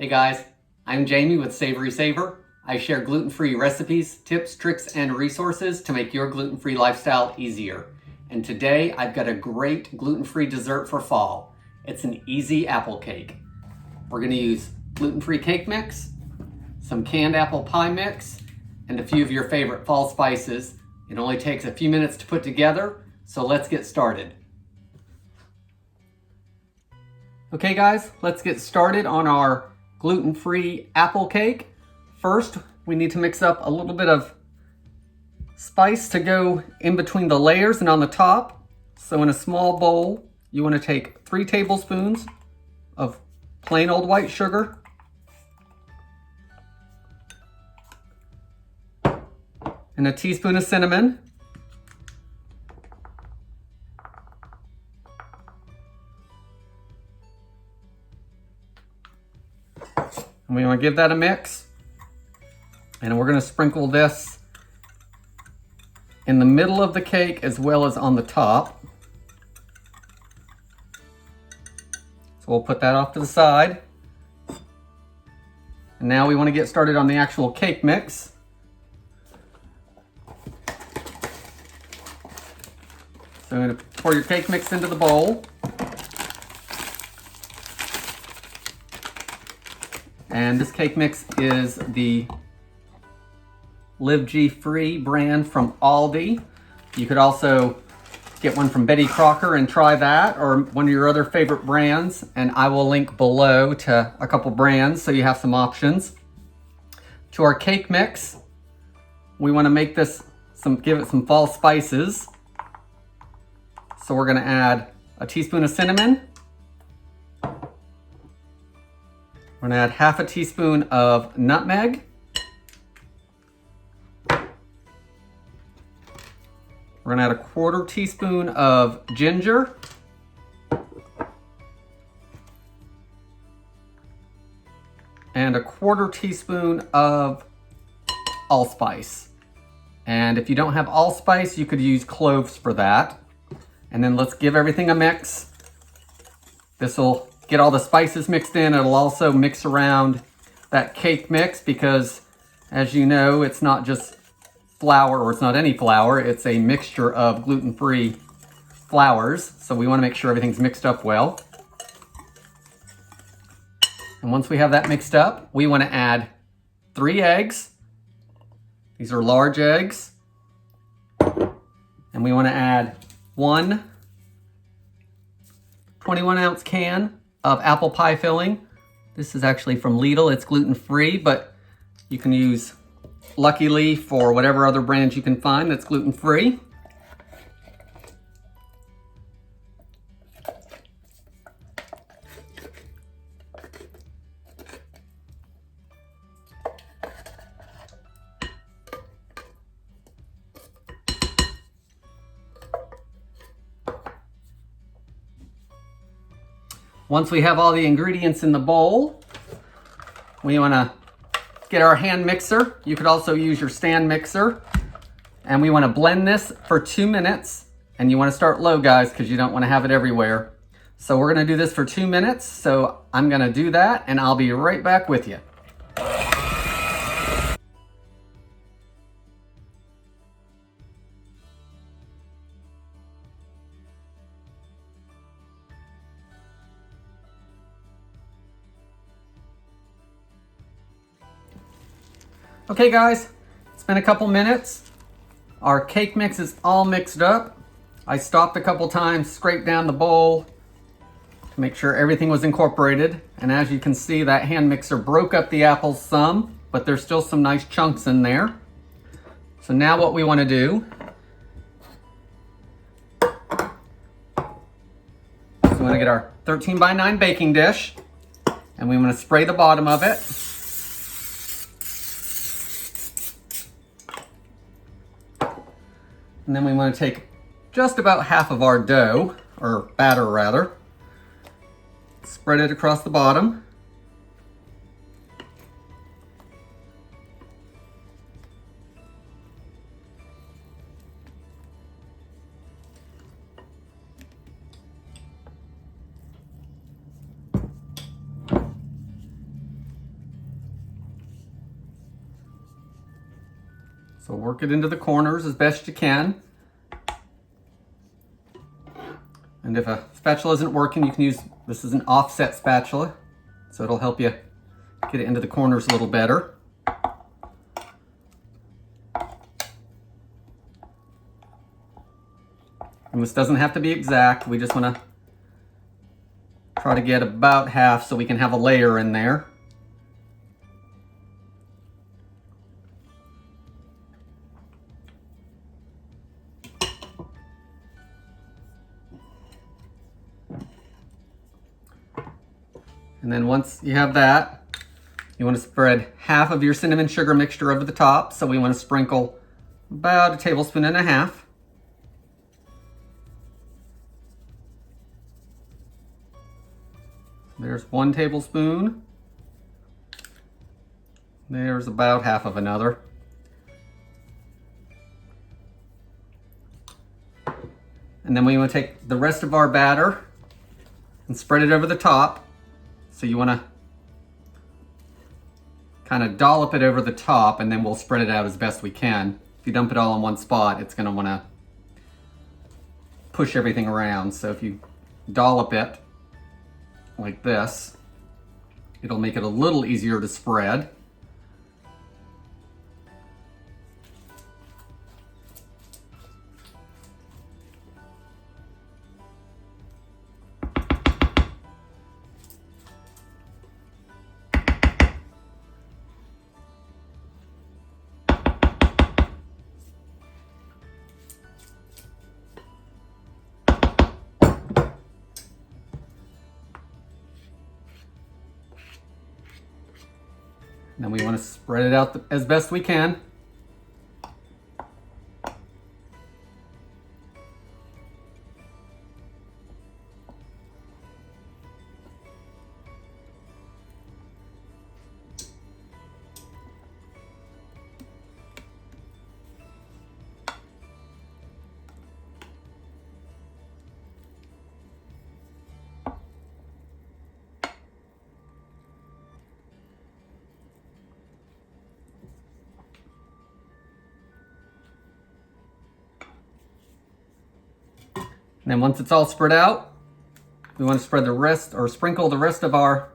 Hey guys, I'm Jamie with Savory Savor. I share gluten-free recipes, tips, tricks, and resources to make your gluten-free lifestyle easier. And today I've got a great gluten-free dessert for fall. It's an easy apple cake. We're going to use gluten-free cake mix, some canned apple pie mix, and a few of your favorite fall spices. It only takes a few minutes to put together, so let's get started. Okay guys, let's get started on our gluten-free apple cake. First, we need to mix up a little bit of spice to go in between the layers and on the top. So in a small bowl, you want to take 3 tablespoons of plain old white sugar, and a teaspoon of cinnamon, and we want to give that a mix. And we're going to sprinkle this in the middle of the cake as well as on the top. So we'll put that off to the side. And now we want to get started on the actual cake mix. So I'm going to pour your cake mix into the bowl. And this cake mix is the Live G Free brand from Aldi. You could also get one from Betty Crocker and try that, or one of your other favorite brands, and I will link below to a couple brands so you have some options. To our cake mix, we want to make this give it some fall spices. So we're going to add a teaspoon of cinnamon. We're going to add half a teaspoon of nutmeg. We're going to add a 1/4 teaspoon of ginger. And a 1/4 teaspoon of allspice. And if you don't have allspice, you could use cloves for that. And then let's give everything a mix. This will get all the spices mixed in. It'll also mix around that cake mix because, as you know, it's not just flour, or it's not any flour, it's a mixture of gluten-free flours. So we want to make sure everything's mixed up well. And once we have that mixed up, we want to add 3 eggs. These are large eggs. And we want to add 1 21-ounce can of apple pie filling. This is actually from Lidl. It's gluten-free, but you can use Lucky Leaf or whatever other brands you can find that's gluten-free. Once we have all the ingredients in the bowl, we want to get our hand mixer. You could also use your stand mixer. And we want to blend this for 2 minutes. And you want to start low, guys, because you don't want to have it everywhere. So we're going to do this for 2 minutes. So I'm going to do that, and I'll be right back with you. Okay guys, it's been a couple minutes. Our cake mix is all mixed up. I stopped a couple times, scraped down the bowl to make sure everything was incorporated. And as you can see, that hand mixer broke up the apples some, but there's still some nice chunks in there. So now what we want to do is we want to get our 13x9 baking dish, and we want to spray the bottom of it. And then we want to take just about half of our dough, or batter rather, spread it across the bottom. So work it into the corners as best you can. And if a spatula isn't working, you can use, this is an offset spatula, so it'll help you get it into the corners a little better. And this doesn't have to be exact. We just want to try to get about half so we can have a layer in there. And then once you have that, you want to spread half of your cinnamon sugar mixture over the top. So we want to sprinkle about 1.5 tablespoons. There's 1 tablespoon. There's about half of another. And then we want to take the rest of our batter and spread it over the top. So you want to kind of dollop it over the top, and then we'll spread it out as best we can. If you dump it all in one spot, it's going to want to push everything around. So if you dollop it like this, it'll make it a little easier to spread. Then we want to spread it out as best we can. And then once it's all spread out, we want to spread the rest, or sprinkle the rest of our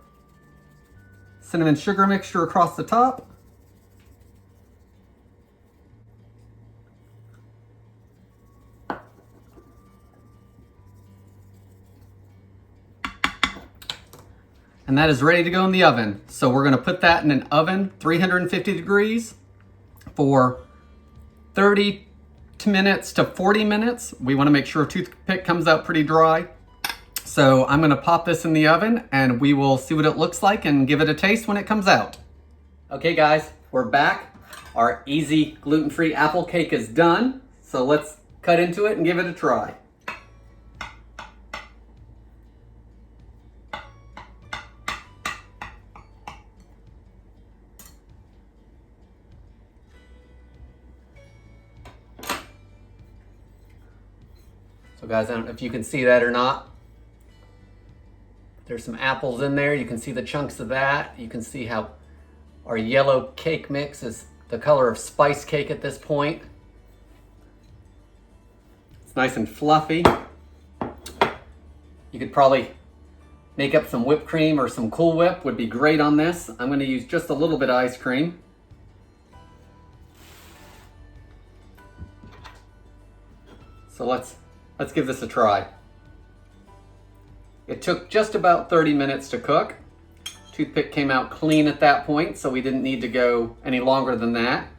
cinnamon sugar mixture across the top. And that is ready to go in the oven. So we're going to put that in an oven, 350 degrees, for 30 minutes to 40 minutes. We want to make sure a toothpick comes out pretty dry. So I'm going to pop this in the oven and we will see what it looks like and give it a taste when it comes out. Okay guys, we're back. Our easy gluten-free apple cake is done. So let's cut into it and give it a try. So guys, I don't know if you can see that or not. There's some apples in there. You can see the chunks of that. You can see how our yellow cake mix is the color of spice cake at this point. It's nice and fluffy. You could probably make up some whipped cream or some Cool Whip would be great on this. I'm going to use just a little bit of ice cream. So let's give this a try. It took just about 30 minutes to cook. Toothpick came out clean at that point, so we didn't need to go any longer than that.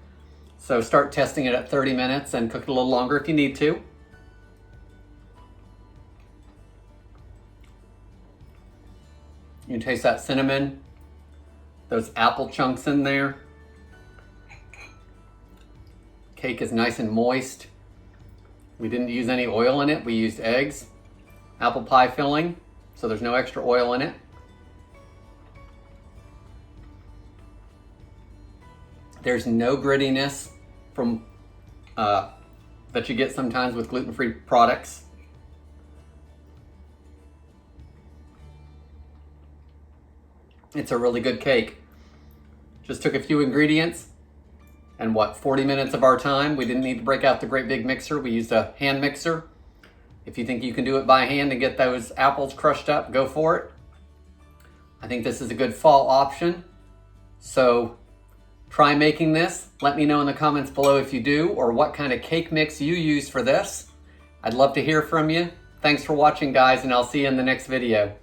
So start testing it at 30 minutes and cook it a little longer if you need to. You can taste that cinnamon, those apple chunks in there. Cake is nice and moist. We didn't use any oil in it. We used eggs, apple pie filling, so there's no extra oil in it. There's no grittiness from that you get sometimes with gluten-free products. It's a really good cake. Just took a few ingredients, and what, 40 minutes of our time. We didn't need to break out the great big mixer. We used a hand mixer. If you think you can do it by hand and get those apples crushed up, go for it. I think this is a good fall option. So try making this. Let me know in the comments below if you do, or what kind of cake mix you use for this. I'd love to hear from you. Thanks for watching, guys, and I'll see you in the next video.